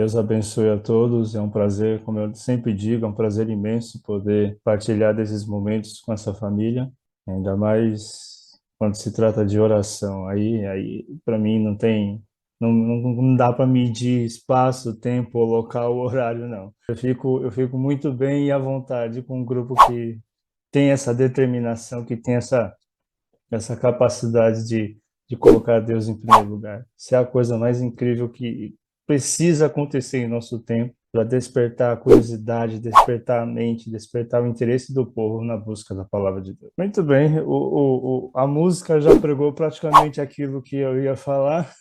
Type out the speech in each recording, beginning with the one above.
Deus abençoe a todos. É um prazer, como eu sempre digo, é um prazer imenso poder partilhar desses momentos com essa família, ainda mais quando se trata de oração. Aí para mim não dá para medir espaço, tempo, local, horário, não. Eu fico muito bem e à vontade com um grupo que tem essa determinação, que tem essa capacidade de colocar Deus em primeiro lugar. Isso é a coisa mais incrível que precisa acontecer em nosso tempo para despertar a curiosidade, despertar a mente, despertar o interesse do povo na busca da palavra de Deus. Muito bem, a música já pregou praticamente aquilo que eu ia falar.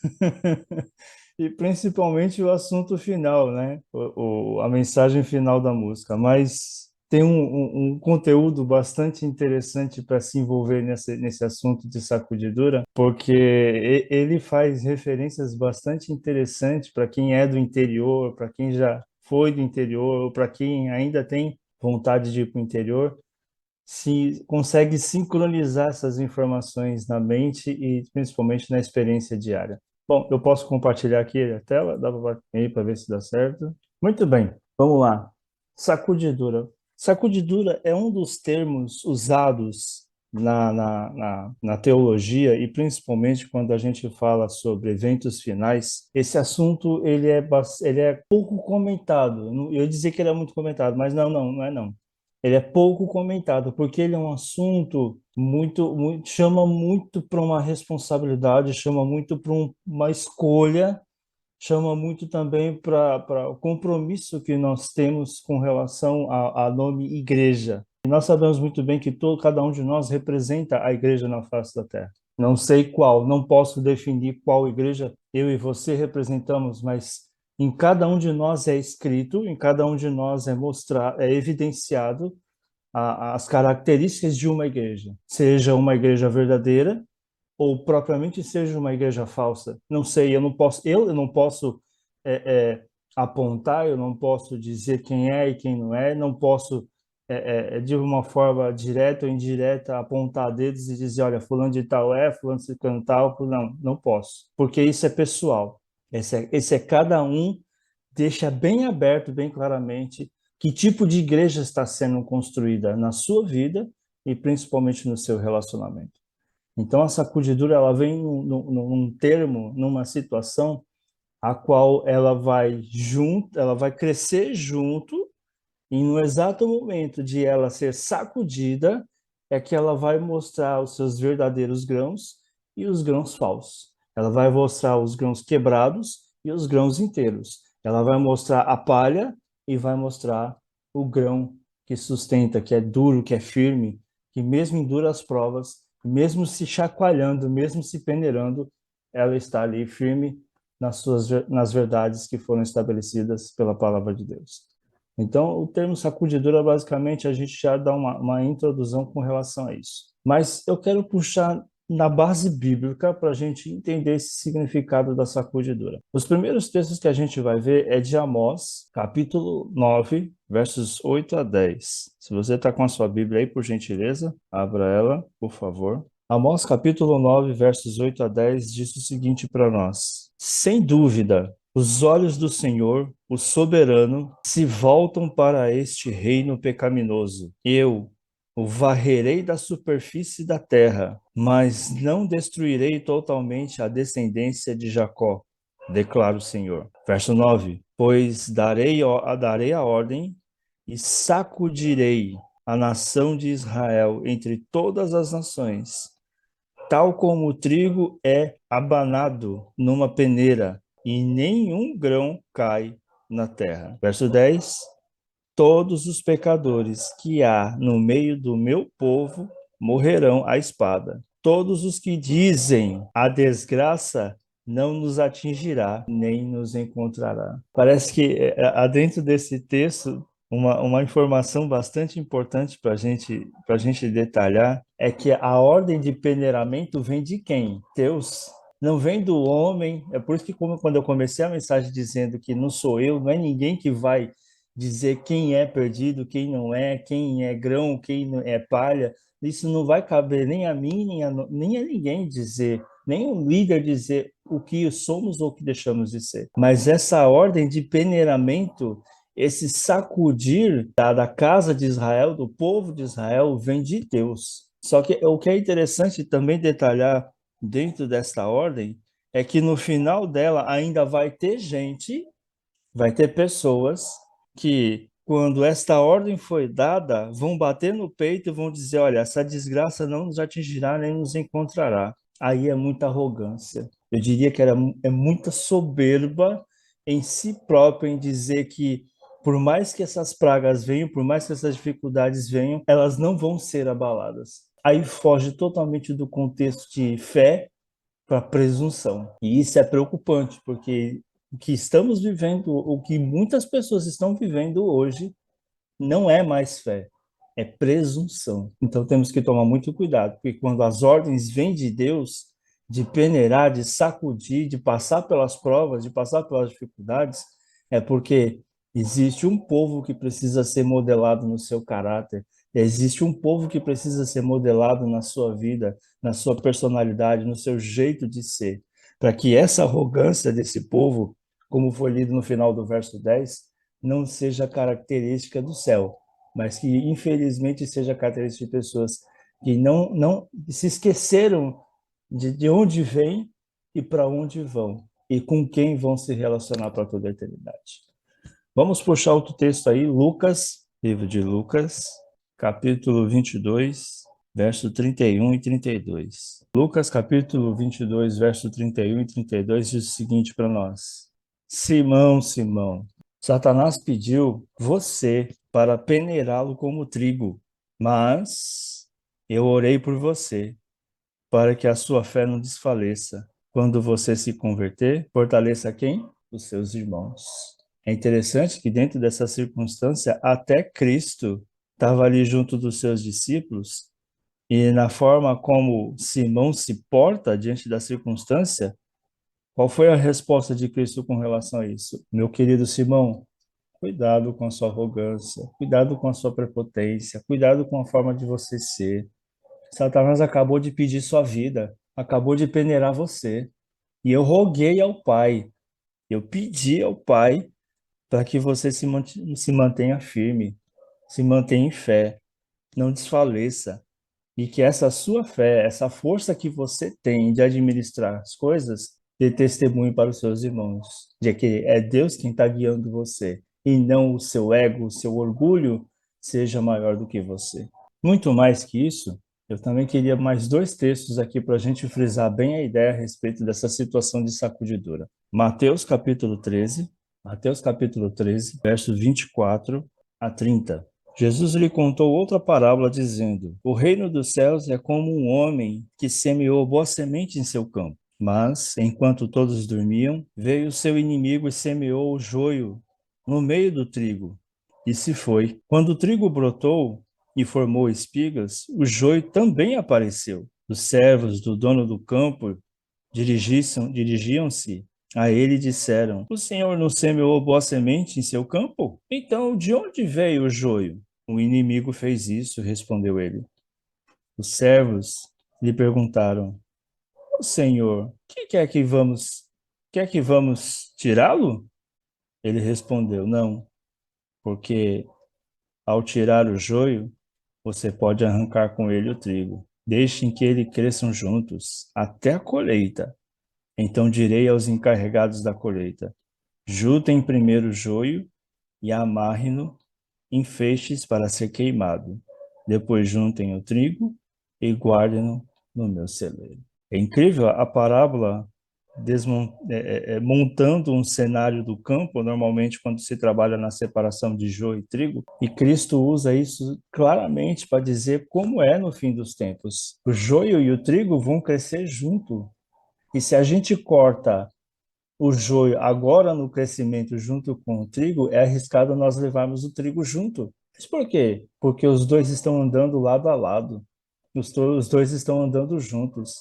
E principalmente o assunto final, né? A mensagem final da música. Mas tem um conteúdo bastante interessante para se envolver nesse assunto de sacudidura, porque ele faz referências bastante interessantes para quem é do interior, para quem já foi do interior, ou para quem ainda tem vontade de ir para o interior, se consegue sincronizar essas informações na mente e principalmente na experiência diária. Bom, eu posso compartilhar aqui a tela, dá para ver se dá certo. Muito bem, vamos lá. Sacudidura. Sacudidura é um dos termos usados na teologia e principalmente quando a gente fala sobre eventos finais. Esse assunto ele é pouco comentado. Eu ia dizer que ele é muito comentado, mas não é não. Ele é pouco comentado, porque ele é um assunto chama muito para uma responsabilidade, chama muito para uma escolha, chama muito também para o compromisso que nós temos com relação a nome igreja. E nós sabemos muito bem que cada um de nós representa a igreja na face da terra. Não sei qual, não posso definir qual igreja eu e você representamos, mas em cada um de nós é escrito, em cada um de nós é evidenciado as características de uma igreja, seja uma igreja verdadeira ou propriamente seja uma igreja falsa. Não sei, eu não posso é, apontar, eu não posso dizer quem é e quem não é, não posso de uma forma direta ou indireta apontar dedos e dizer, olha, fulano de tal fulano de tal, não posso, porque isso é pessoal. Esse é cada um deixa bem aberto, bem claramente, que tipo de igreja está sendo construída na sua vida e principalmente no seu relacionamento. Então, a sacudidura ela vem num termo, numa situação a qual ela vai crescer junto e no exato momento de ela ser sacudida é que ela vai mostrar os seus verdadeiros grãos e os grãos falsos. Ela vai mostrar os grãos quebrados e os grãos inteiros. Ela vai mostrar a palha e vai mostrar o grão que sustenta, que é duro, que é firme, que mesmo em duras provas, mesmo se chacoalhando, mesmo se peneirando, ela está ali firme nas verdades que foram estabelecidas pela palavra de Deus. Então, o termo sacudidura, basicamente, a gente já dá uma introdução com relação a isso. Mas eu quero puxar na base bíblica para a gente entender esse significado da sacudidura. Os primeiros textos que a gente vai ver é de Amós, capítulo 9, versos 8 a 10. Se você está com a sua Bíblia aí, por gentileza, abra ela, por favor. Amós, capítulo 9, versos 8 a 10, diz o seguinte para nós: Sem dúvida, os olhos do Senhor, o soberano, se voltam para este reino pecaminoso. Eu o varrerei da superfície da terra, mas não destruirei totalmente a descendência de Jacó, declara o Senhor. Verso 9: Pois darei a ordem e sacudirei a nação de Israel entre todas as nações, tal como o trigo é abanado numa peneira, e nenhum grão cai na terra. Verso 10: Todos os pecadores que há no meio do meu povo morrerão à espada. Todos os que dizem a desgraça não nos atingirá, nem nos encontrará. Parece que há dentro desse texto uma informação bastante importante para gente detalhar é que a ordem de peneiramento vem de quem? Deus. Não vem do homem. É por isso que quando eu comecei a mensagem dizendo que não sou eu, não é ninguém que vai dizer quem é perdido, quem é grão, quem é palha. Isso não vai caber nem a mim, nem a ninguém dizer nem um líder dizer o que somos ou o que deixamos de ser. Mas essa ordem de peneiramento, esse sacudir da casa de Israel, do povo de Israel, vem de Deus. Só que o que é interessante também detalhar dentro desta ordem é que no final dela ainda vai ter gente, vai ter pessoas que, quando esta ordem foi dada, vão bater no peito e vão dizer: olha, essa desgraça não nos atingirá nem nos encontrará. Aí é muita arrogância. Eu diria que é muita soberba em si própria em dizer que, por mais que essas pragas venham, por mais que essas dificuldades venham, elas não vão ser abaladas. Aí foge totalmente do contexto de fé para presunção. E isso é preocupante, porque o que estamos vivendo, o que muitas pessoas estão vivendo hoje, não é mais fé, é presunção. Então temos que tomar muito cuidado, porque quando as ordens vêm de Deus, de peneirar, de sacudir, de passar pelas provas, de passar pelas dificuldades, é porque existe um povo que precisa ser modelado no seu caráter, existe um povo que precisa ser modelado na sua vida, na sua personalidade, no seu jeito de ser, para que essa arrogância desse povo, como foi lido no final do verso 10, não seja característica do céu, mas que infelizmente seja característica de pessoas que não se esqueceram de onde vêm e para onde vão e com quem vão se relacionar para toda a eternidade. Vamos puxar outro texto aí, Lucas, livro de Lucas, capítulo 22, verso 31 e 32. Lucas, capítulo 22, verso 31 e 32 diz o seguinte para nós: Simão, Simão, Satanás pediu você para peneirá-lo como trigo, mas eu orei por você, para que a sua fé não desfaleça. Quando você se converter, fortaleça quem? Os seus irmãos. É interessante que dentro dessa circunstância, até Cristo estava ali junto dos seus discípulos, e na forma como Simão se porta diante da circunstância, qual foi a resposta de Cristo com relação a isso? Meu querido Simão, cuidado com a sua arrogância, cuidado com a sua prepotência, cuidado com a forma de você ser. Satanás acabou de pedir sua vida, acabou de peneirar você. E eu roguei ao Pai, eu pedi ao Pai para que você se mantenha firme, se mantenha em fé, não desfaleça. E que essa sua fé, essa força que você tem de administrar as coisas, dê testemunho para os seus irmãos, de que é Deus quem está guiando você, e não o seu ego, o seu orgulho seja maior do que você. Muito mais que isso, eu também queria mais dois textos aqui para a gente frisar bem a ideia a respeito dessa situação de sacudidura. Mateus capítulo 13, versos 24 a 30. Jesus lhe contou outra parábola, dizendo: O reino dos céus é como um homem que semeou boa semente em seu campo. Mas, enquanto todos dormiam, veio o seu inimigo e semeou o joio no meio do trigo, e se foi. Quando o trigo brotou e formou espigas, o joio também apareceu. Os servos do dono do campo dirigiam-se a ele e disseram: O senhor não semeou boa semente em seu campo? Então, de onde veio o joio? O inimigo fez isso, respondeu ele. Os servos lhe perguntaram: O senhor, quer que vamos tirá-lo? Ele respondeu: Não, porque ao tirar o joio, você pode arrancar com ele o trigo. Deixem que eles cresçam juntos até a colheita. Então direi aos encarregados da colheita: juntem primeiro o joio e amarrem-no em feixes para ser queimado. Depois juntem o trigo e guardem-no no meu celeiro. É incrível a parábola montando um cenário do campo, normalmente quando se trabalha na separação de joio e trigo, e Cristo usa isso claramente para dizer como é no fim dos tempos. O joio e o trigo vão crescer junto. E se a gente corta o joio agora no crescimento junto com o trigo, é arriscado nós levarmos o trigo junto. Mas por quê? Porque os dois estão andando lado a lado. Os dois estão andando juntos.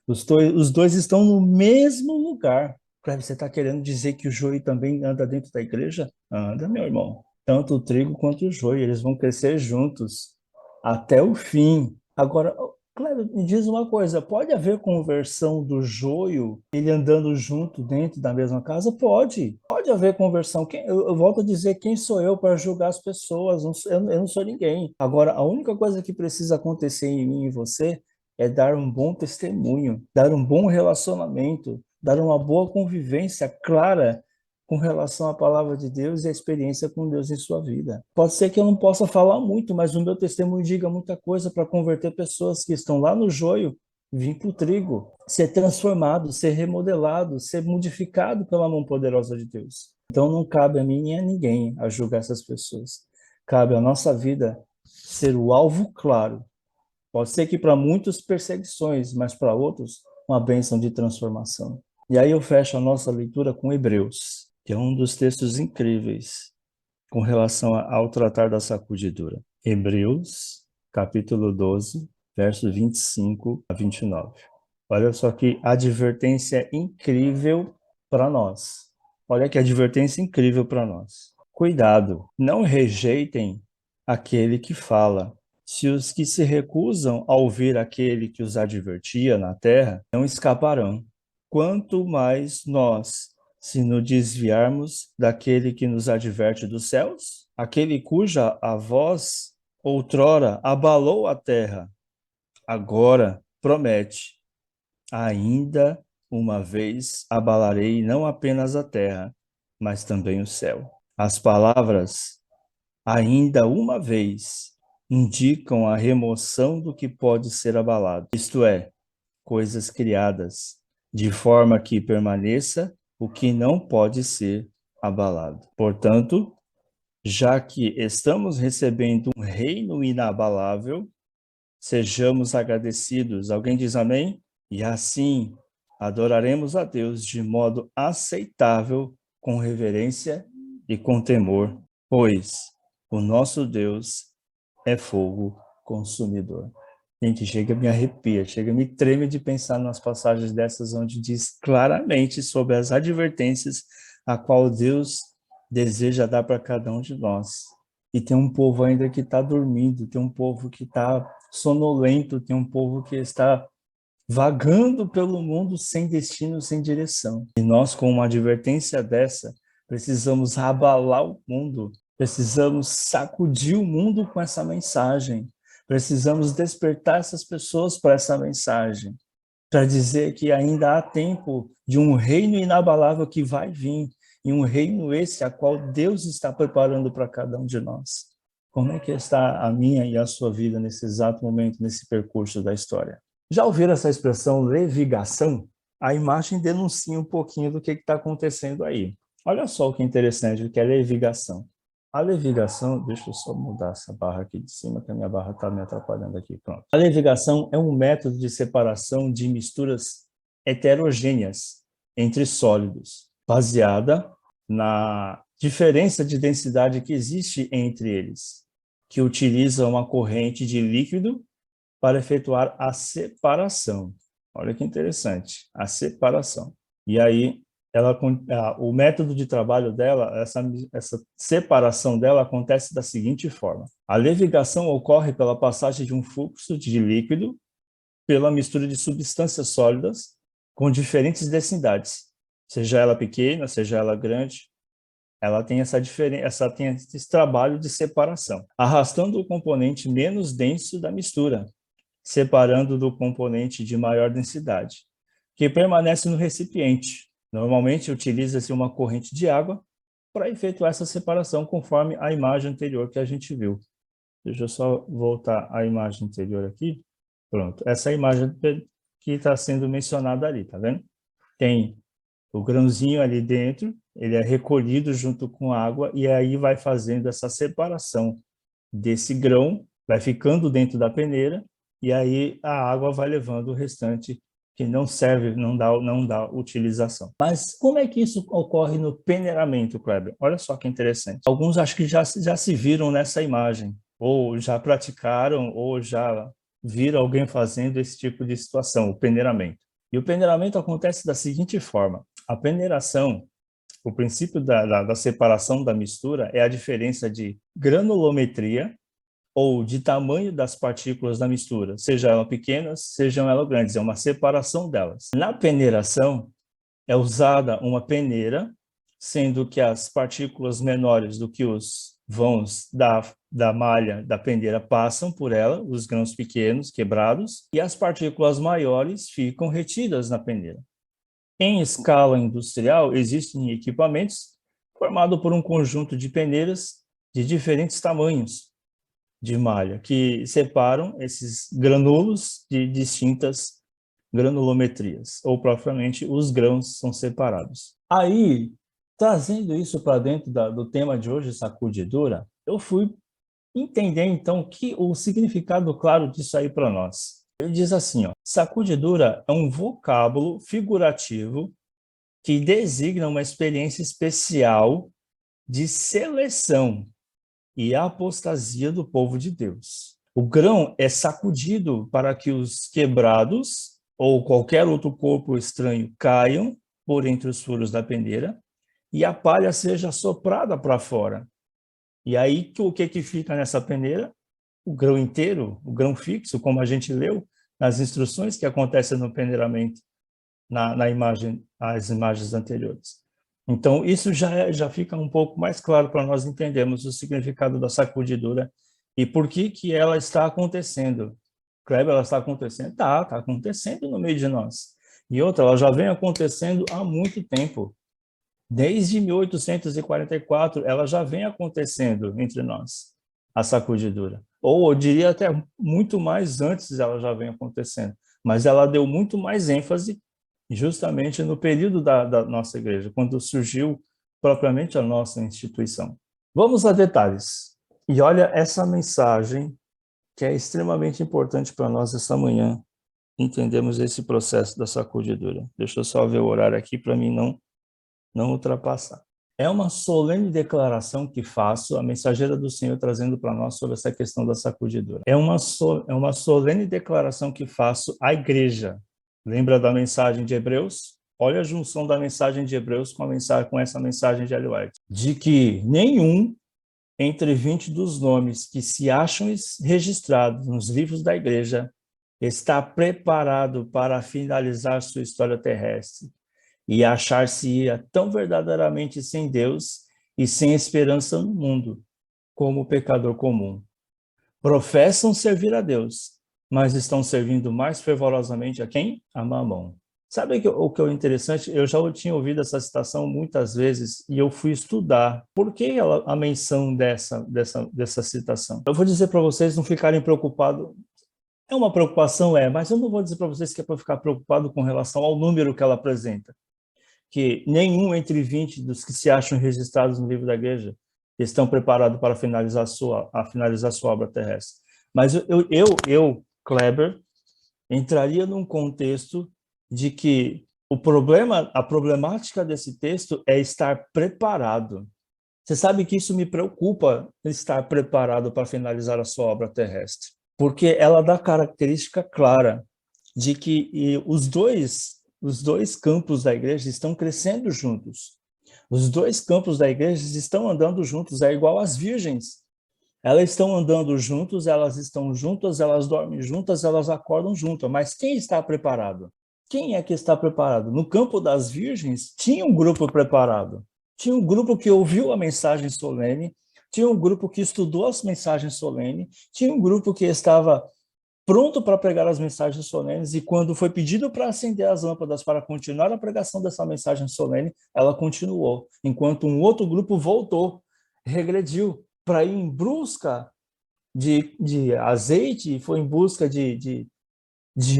Os dois estão no mesmo lugar. Cleber, você está querendo dizer que o joio também anda dentro da igreja? Anda, meu irmão. Tanto o trigo quanto o joio, eles vão crescer juntos até o fim. Agora, Cleber, me diz uma coisa, pode haver conversão do joio, ele andando junto dentro da mesma casa? Pode. Pode haver conversão. Eu volto a dizer, quem sou eu para julgar as pessoas? Eu não sou ninguém. Agora, a única coisa que precisa acontecer em mim e em você é dar um bom testemunho, dar um bom relacionamento, dar uma boa convivência clara com relação à palavra de Deus e a experiência com Deus em sua vida. Pode ser que eu não possa falar muito, mas o meu testemunho diga muita coisa para converter pessoas que estão lá no joio, vir para o trigo, ser transformado, ser remodelado, ser modificado pela mão poderosa de Deus. Então não cabe a mim nem a ninguém a julgar essas pessoas. Cabe à nossa vida ser o alvo claro. Pode ser que para muitos perseguições, mas para outros uma bênção de transformação. E aí eu fecho a nossa leitura com Hebreus, que é um dos textos incríveis com relação ao tratar da sacudidura. Hebreus, capítulo 12, versos 25 a 29. Olha só que advertência incrível para nós. Olha que advertência incrível para nós. Cuidado, não rejeitem aquele que fala. Se os que se recusam a ouvir aquele que os advertia na terra não escaparão, quanto mais nós, se nos desviarmos daquele que nos adverte dos céus, aquele cuja a voz outrora abalou a terra, agora promete: ainda uma vez abalarei não apenas a terra, mas também o céu. As palavras ainda uma vez indicam a remoção do que pode ser abalado, isto é, coisas criadas, de forma que permaneça o que não pode ser abalado. Portanto, já que estamos recebendo um reino inabalável, sejamos agradecidos. Alguém diz amém? E assim adoraremos a Deus de modo aceitável, com reverência e com temor, pois o nosso Deus é fogo consumidor. Gente, chega, me arrepia, chega, me treme de pensar nas passagens dessas onde diz claramente sobre as advertências a qual Deus deseja dar para cada um de nós. E tem um povo ainda que está dormindo, tem um povo que está sonolento, tem um povo que está vagando pelo mundo sem destino, sem direção. E nós, com uma advertência dessa, precisamos abalar o mundo, precisamos sacudir o mundo com essa mensagem, precisamos despertar essas pessoas para essa mensagem, para dizer que ainda há tempo de um reino inabalável que vai vir, e um reino esse a qual Deus está preparando para cada um de nós. Como é que está a minha e a sua vida nesse exato momento, nesse percurso da história? Já ouviram essa expressão levigação? A imagem denuncia um pouquinho do que está acontecendo aí. Olha só o que é interessante, o que é levigação. A levigação, deixa eu só mudar essa barra aqui de cima, que a minha barra está me atrapalhando aqui, pronto. A levigação é um método de separação de misturas heterogêneas entre sólidos, baseada na diferença de densidade que existe entre eles, que utiliza uma corrente de líquido para efetuar a separação. Olha que interessante, a separação. E aí, o método de trabalho dela, essa separação dela acontece da seguinte forma. A levigação ocorre pela passagem de um fluxo de líquido pela mistura de substâncias sólidas com diferentes densidades, seja ela pequena, seja ela grande. Ela tem essa diferença, tem esse trabalho de separação, arrastando o componente menos denso da mistura, separando do componente de maior densidade, que permanece no recipiente. Normalmente utiliza-se uma corrente de água para efetuar essa separação, conforme a imagem anterior que a gente viu. Deixa eu só voltar à imagem anterior aqui. Pronto, essa imagem que está sendo mencionada ali, tá vendo? Tem o grãozinho ali dentro, ele é recolhido junto com água e aí vai fazendo essa separação desse grão, vai ficando dentro da peneira e aí a água vai levando o restante que não serve, não dá utilização. Mas como é que isso ocorre no peneiramento, Kleber? Olha só que interessante. Alguns acho que já se viram nessa imagem, ou já praticaram, ou já viram alguém fazendo esse tipo de situação, o peneiramento. E o peneiramento acontece da seguinte forma: a peneiração, o princípio da separação da mistura é a diferença de granulometria ou de tamanho das partículas da mistura, sejam elas pequenas, sejam elas grandes, é uma separação delas. Na peneiração, é usada uma peneira, sendo que as partículas menores do que os vãos da malha da peneira passam por ela, os grãos pequenos, quebrados, e as partículas maiores ficam retidas na peneira. Em escala industrial, existem equipamentos formados por um conjunto de peneiras de diferentes tamanhos de malha, que separam esses granulos de distintas granulometrias, ou propriamente os grãos são separados. Aí, trazendo isso para dentro do tema de hoje, sacudidura, eu fui entender então o significado claro disso aí para nós. Ele diz assim, ó, sacudidura é um vocábulo figurativo que designa uma experiência especial de seleção e apostasia do povo de Deus. O grão é sacudido para que os quebrados ou qualquer outro corpo estranho caiam por entre os furos da peneira e a palha seja soprada para fora. E aí, o que fica nessa peneira? O grão inteiro, o grão fixo, como a gente leu nas instruções que acontecem no peneiramento, as imagens anteriores. Então, isso já fica um pouco mais claro para nós entendermos o significado da sacudidura e por que ela está acontecendo. Kleber, ela está acontecendo? Está acontecendo no meio de nós. E outra, ela já vem acontecendo há muito tempo. Desde 1844, ela já vem acontecendo entre nós, a sacudidura. Ou eu diria até muito mais antes ela já vem acontecendo. Mas ela deu muito mais ênfase justamente no período da nossa igreja, quando surgiu propriamente a nossa instituição. Vamos a detalhes. E olha essa mensagem que é extremamente importante para nós esta manhã, entendemos esse processo da sacudidura. Deixa eu só ver o horário aqui para mim não ultrapassar. É uma solene declaração que faço, a mensageira do Senhor trazendo para nós sobre essa questão da sacudidura. É uma solene declaração que faço à igreja. Lembra da mensagem de Hebreus? Olha a junção da mensagem de Hebreus com essa mensagem de Ellen White. De que nenhum entre 20 dos nomes que se acham registrados nos livros da igreja está preparado para finalizar sua história terrestre e achar-se-ia tão verdadeiramente sem Deus e sem esperança no mundo, como o pecador comum. Professam servir a Deus, mas estão servindo mais fervorosamente a quem? A Mamon. Sabe o que é interessante? Eu já tinha ouvido essa citação muitas vezes e eu fui estudar por que a menção dessa citação. Eu vou dizer para vocês não ficarem preocupados. É uma preocupação, mas eu não vou dizer para vocês que é para ficar preocupado com relação ao número que ela apresenta. Que nenhum entre 20 dos que se acham registrados no livro da igreja estão preparados para finalizar sua obra terrestre. Mas eu, Kleber, entraria num contexto de que a problemática desse texto é estar preparado. Você sabe que isso me preocupa, estar preparado para finalizar a sua obra terrestre, porque ela dá característica clara de que os dois campos da igreja estão crescendo juntos. Os dois campos da igreja estão andando juntos, é igual às virgens. Elas estão andando juntos, elas estão juntas, elas dormem juntas, elas acordam juntas. Mas quem está preparado? Quem é que está preparado? No campo das virgens, tinha um grupo preparado. Tinha um grupo que ouviu a mensagem solene, tinha um grupo que estudou as mensagens solenes, tinha um grupo que estava pronto para pregar as mensagens solenes, e quando foi pedido para acender as lâmpadas para continuar a pregação dessa mensagem solene, ela continuou, enquanto um outro grupo voltou, regrediu, para ir em busca de azeite, foi em busca de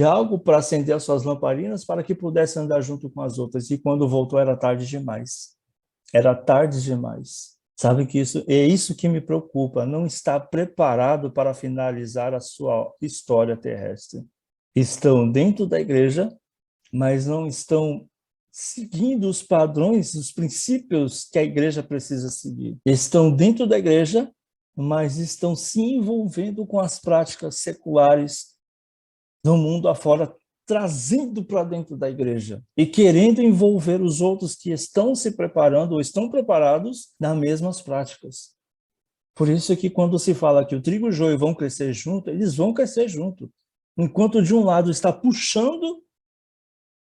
algo para acender as suas lamparinas, para que pudesse andar junto com as outras, e quando voltou era tarde demais. Era tarde demais. Sabe que é isso que me preocupa, não estar preparado para finalizar a sua história terrestre. Estão dentro da igreja, mas não estão seguindo os padrões, os princípios que a igreja precisa seguir. Estão dentro da igreja, mas estão se envolvendo com as práticas seculares do mundo afora, trazendo para dentro da igreja e querendo envolver os outros que estão se preparando ou estão preparados nas mesmas práticas. Por isso que quando se fala que o trigo e o joio vão crescer junto, eles vão crescer junto. Enquanto de um lado está puxando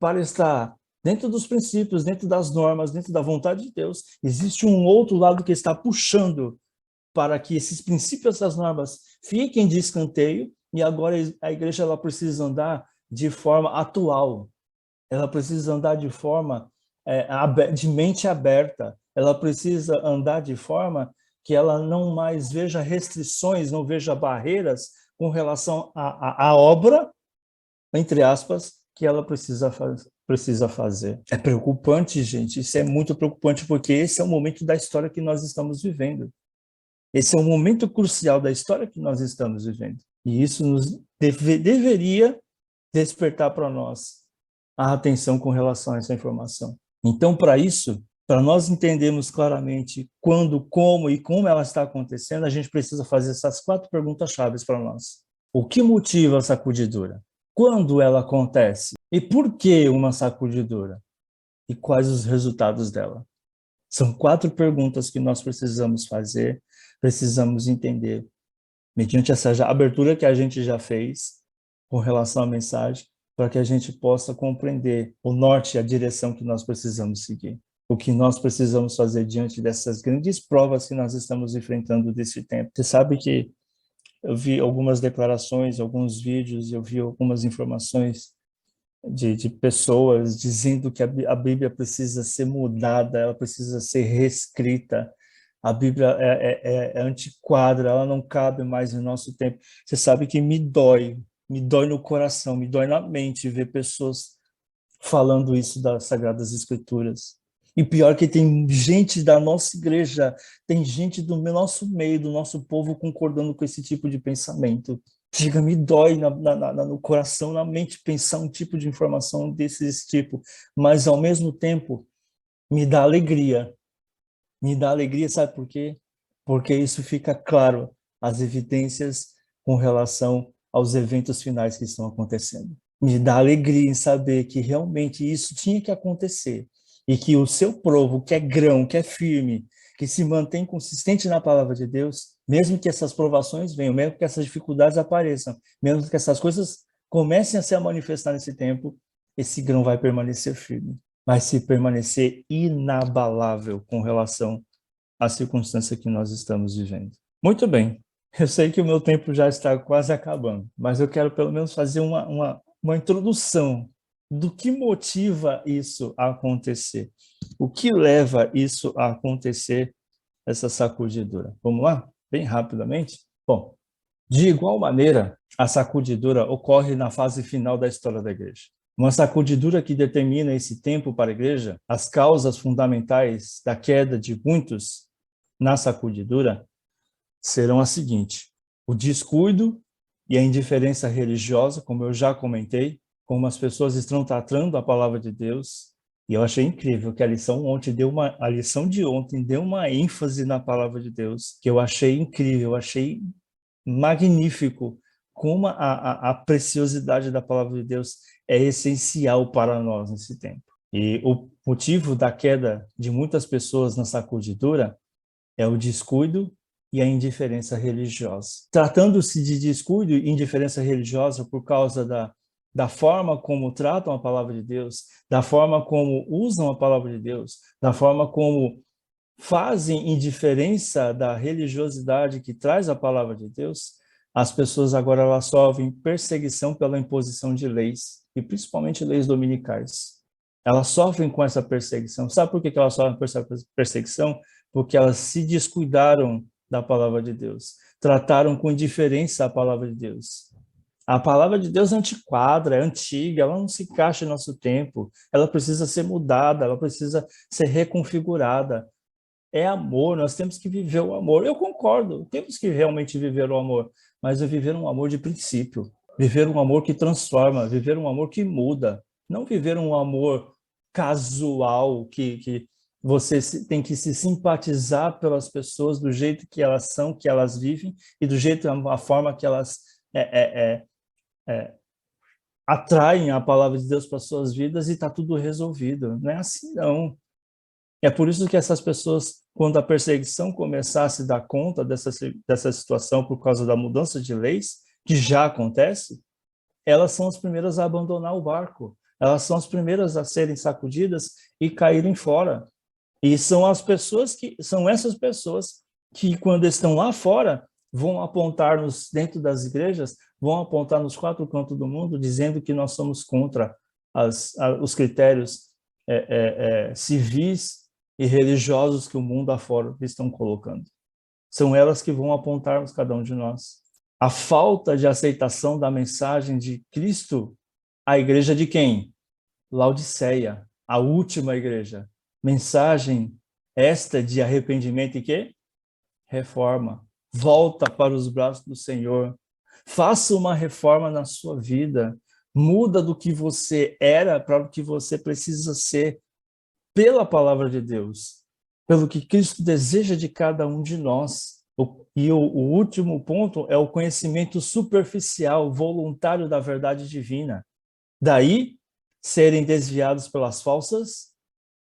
para estar dentro dos princípios, dentro das normas, dentro da vontade de Deus, existe um outro lado que está puxando para que esses princípios, essas normas fiquem de escanteio, e agora a igreja ela precisa andar de forma atual, ela precisa andar de forma de mente aberta, ela precisa andar de forma que ela não mais veja restrições, não veja barreiras com relação à obra, entre aspas, que ela precisa fazer. É preocupante, gente, isso é muito preocupante, porque esse é o momento da história que nós estamos vivendo. Esse é um momento crucial da história que nós estamos vivendo. E isso nos deveria despertar para nós a atenção com relação a essa informação. Então, para isso, para nós entendermos claramente quando, como e como ela está acontecendo, a gente precisa fazer essas 4 perguntas-chave para nós. O que motiva a sacudidura? Quando ela acontece? E por que uma sacudidura? E quais os resultados dela? São 4 perguntas que nós precisamos fazer, precisamos entender, mediante essa abertura que a gente já fez com relação à mensagem, para que a gente possa compreender o norte e a direção que nós precisamos seguir. O que nós precisamos fazer diante dessas grandes provas que nós estamos enfrentando desse tempo. Você sabe que eu vi algumas declarações, alguns vídeos, eu vi algumas informações de pessoas dizendo que a Bíblia precisa ser mudada, ela precisa ser reescrita. A Bíblia é antiquada, ela não cabe mais no nosso tempo. Você sabe que me dói no coração, me dói na mente ver pessoas falando isso das Sagradas Escrituras. E pior que tem gente da nossa igreja, tem gente do nosso meio, do nosso povo concordando com esse tipo de pensamento. Chega, me dói no coração, na mente, pensar um tipo de informação desse tipo, mas ao mesmo tempo me dá alegria. Me dá alegria, sabe por quê? Porque isso fica claro, as evidências com relação aos eventos finais que estão acontecendo. Me dá alegria em saber que realmente isso tinha que acontecer e que o seu povo, que é grão, que é firme, que se mantém consistente na palavra de Deus, mesmo que essas provações venham, mesmo que essas dificuldades apareçam, mesmo que essas coisas comecem a se manifestar nesse tempo, esse grão vai permanecer firme, vai se permanecer inabalável com relação à circunstância que nós estamos vivendo. Muito bem, eu sei que o meu tempo já está quase acabando, mas eu quero pelo menos fazer uma introdução do que motiva isso a acontecer. O que leva isso a acontecer, essa sacudidura? Vamos lá? Bem rapidamente? Bom, de igual maneira, a sacudidura ocorre na fase final da história da igreja. Uma sacudidura que determina esse tempo para a igreja, as causas fundamentais da queda de muitos na sacudidura serão as seguintes: o descuido e a indiferença religiosa, como eu já comentei, como as pessoas estão tratando a palavra de Deus. E eu achei incrível que a lição de ontem deu uma ênfase na palavra de Deus, que eu achei incrível, eu achei magnífico como a preciosidade da palavra de Deus é essencial para nós nesse tempo. E o motivo da queda de muitas pessoas na sacudidura é o descuido e a indiferença religiosa. Tratando-se de descuido e indiferença religiosa por causa da forma como tratam a palavra de Deus, da forma como usam a palavra de Deus, da forma como fazem indiferença da religiosidade que traz a palavra de Deus, as pessoas agora elas sofrem perseguição pela imposição de leis, e principalmente leis dominicais. Elas sofrem com essa perseguição. Sabe por que elas sofrem com essa perseguição? Porque elas se descuidaram da palavra de Deus, trataram com indiferença a palavra de Deus. A palavra de Deus é antiquada, é antiga, ela não se encaixa no nosso tempo, ela precisa ser mudada, ela precisa ser reconfigurada. É amor, nós temos que viver o amor. Eu concordo, temos que realmente viver o amor, mas é viver um amor de princípio, viver um amor que transforma, viver um amor que muda, não viver um amor casual, que você tem que se simpatizar pelas pessoas do jeito que elas são, que elas vivem, e do jeito, a forma que elas atraem a palavra de Deus para suas vidas e está tudo resolvido. Não é assim, não. É por isso que essas pessoas, quando a perseguição começar a se dar conta dessa situação por causa da mudança de leis, que já acontece, elas são as primeiras a abandonar o barco. Elas são as primeiras a serem sacudidas e caírem fora. E são essas pessoas que, quando estão lá fora, vão apontar dentro das igrejas, vão apontar nos quatro cantos do mundo, dizendo que nós somos contra os critérios civis e religiosos que o mundo afora estão colocando. São elas que vão apontar cada um de nós. A falta de aceitação da mensagem de Cristo, a igreja de quem? Laodiceia, a última igreja. Mensagem esta de arrependimento e quê? Reforma. Volta para os braços do Senhor. Faça uma reforma na sua vida. Muda do que você era para o que você precisa ser pela palavra de Deus, pelo que Cristo deseja de cada um de nós. E o último ponto é o conhecimento superficial, voluntário da verdade divina. Daí, serem desviados pelas falsas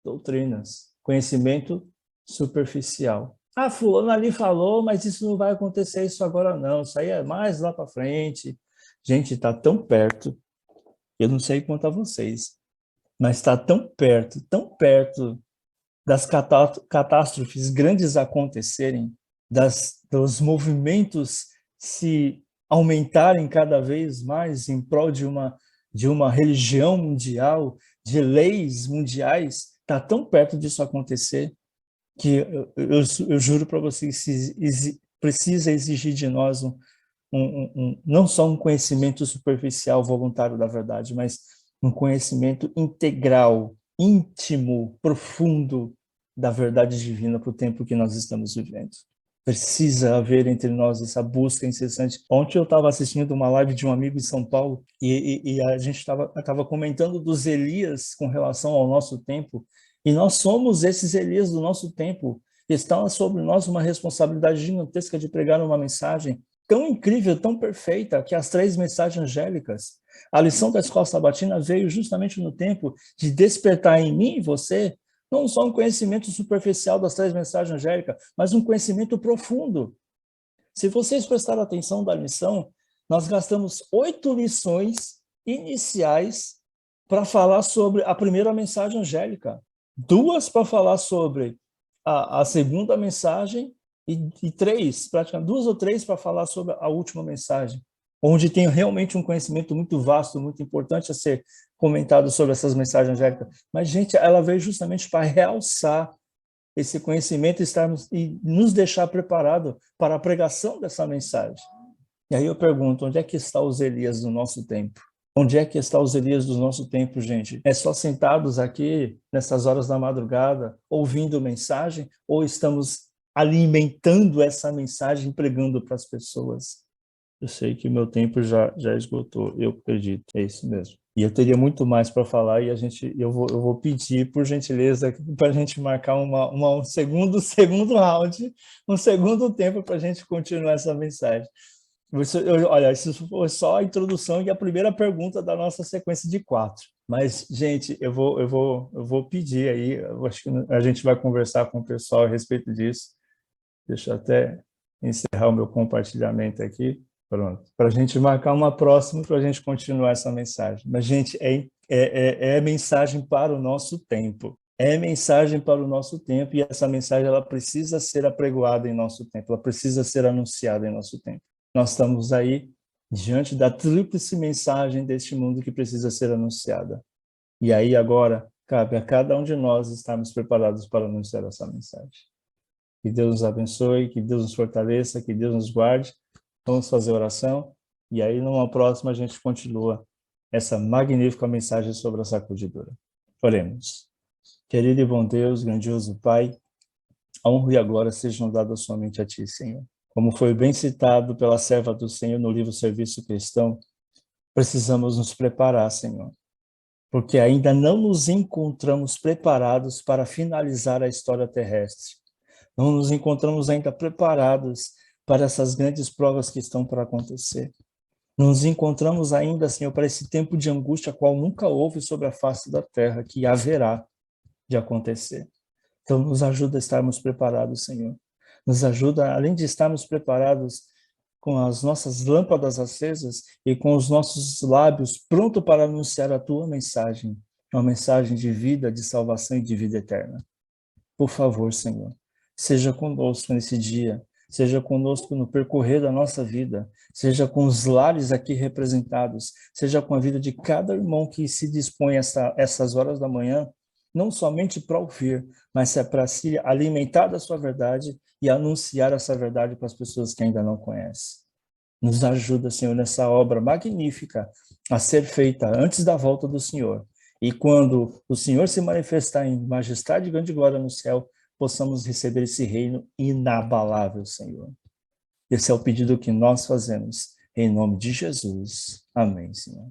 doutrinas. Conhecimento superficial. Ah, fulano ali falou, mas isso não vai acontecer isso agora não. Isso aí é mais lá para frente. Gente, está tão perto. Eu não sei quanto a vocês, mas está tão perto das catástrofes grandes acontecerem, dos movimentos se aumentarem cada vez mais em prol de uma religião mundial, de leis mundiais, está tão perto disso acontecer que eu juro para vocês que precisa exigir de nós não só um conhecimento superficial, voluntário da verdade, mas um conhecimento integral, íntimo, profundo da verdade divina para o tempo que nós estamos vivendo. Precisa haver entre nós essa busca incessante. Ontem eu estava assistindo uma live de um amigo em São Paulo e a gente estava comentando dos Elias com relação ao nosso tempo, e nós somos esses Elias do nosso tempo. Está sobre nós uma responsabilidade gigantesca de pregar uma mensagem tão incrível, tão perfeita, que as três mensagens angélicas. A lição da escola sabatina veio justamente no tempo de despertar em mim e você não só um conhecimento superficial das três mensagens angélicas, mas um conhecimento profundo. Se vocês prestaram atenção da lição, nós gastamos 8 lições iniciais para falar sobre a primeira mensagem angélica, 2 para falar sobre a segunda mensagem e 3, praticamente 2 ou 3 para falar sobre a última mensagem, onde tem realmente um conhecimento muito vasto, muito importante a ser comentado sobre essas mensagens angélicas. Mas, gente, ela veio justamente para realçar esse conhecimento e nos deixar preparado para a pregação dessa mensagem. E aí eu pergunto, onde é que está os Elias do nosso tempo? Onde é que está os Elias do nosso tempo, gente? É só sentados aqui, nessas horas da madrugada, ouvindo mensagem, ou estamos alimentando essa mensagem, pregando para as pessoas? Eu sei que meu tempo já esgotou, eu acredito, é isso mesmo. E eu teria muito mais para falar e eu vou pedir, por gentileza, para a gente marcar um segundo round, um segundo tempo para a gente continuar essa mensagem. Olha, isso foi só a introdução e a primeira pergunta da nossa sequência de 4. Mas, gente, eu vou pedir aí, eu acho que a gente vai conversar com o pessoal a respeito disso. Deixa eu até encerrar o meu compartilhamento aqui. Pronto. Para a gente marcar uma próxima, para a gente continuar essa mensagem. Mas, gente, é mensagem para o nosso tempo. É mensagem para o nosso tempo, e essa mensagem ela precisa ser apregoada em nosso tempo, ela precisa ser anunciada em nosso tempo. Nós estamos aí diante da tríplice mensagem deste mundo que precisa ser anunciada. E aí agora cabe a cada um de nós estarmos preparados para anunciar essa mensagem. Que Deus nos abençoe, que Deus nos fortaleça, que Deus nos guarde. Vamos fazer oração e aí numa próxima a gente continua essa magnífica mensagem sobre a sacudidura. Oremos. Querido e bom Deus, grandioso Pai, a honra e a glória sejam dadas somente a Ti, Senhor. Como foi bem citado pela serva do Senhor no livro Serviço Cristão, precisamos nos preparar, Senhor, porque ainda não nos encontramos preparados para finalizar a história terrestre. Não nos encontramos ainda preparados para essas grandes provas que estão para acontecer. Não nos encontramos ainda, Senhor, para esse tempo de angústia, qual nunca houve sobre a face da terra, que haverá de acontecer. Então, nos ajuda a estarmos preparados, Senhor. Nos ajuda, além de estarmos preparados com as nossas lâmpadas acesas e com os nossos lábios prontos para anunciar a tua mensagem, uma mensagem de vida, de salvação e de vida eterna. Por favor, Senhor, seja conosco nesse dia, seja conosco no percorrer da nossa vida, seja com os lares aqui representados, seja com a vida de cada irmão que se dispõe a essas horas da manhã, não somente para ouvir, mas é para se alimentar da sua verdade e anunciar essa verdade para as pessoas que ainda não conhecem. Nos ajuda, Senhor, nessa obra magnífica a ser feita antes da volta do Senhor. E quando o Senhor se manifestar em majestade e grande glória no céu, possamos receber esse reino inabalável, Senhor. Esse é o pedido que nós fazemos, em nome de Jesus. Amém, Senhor.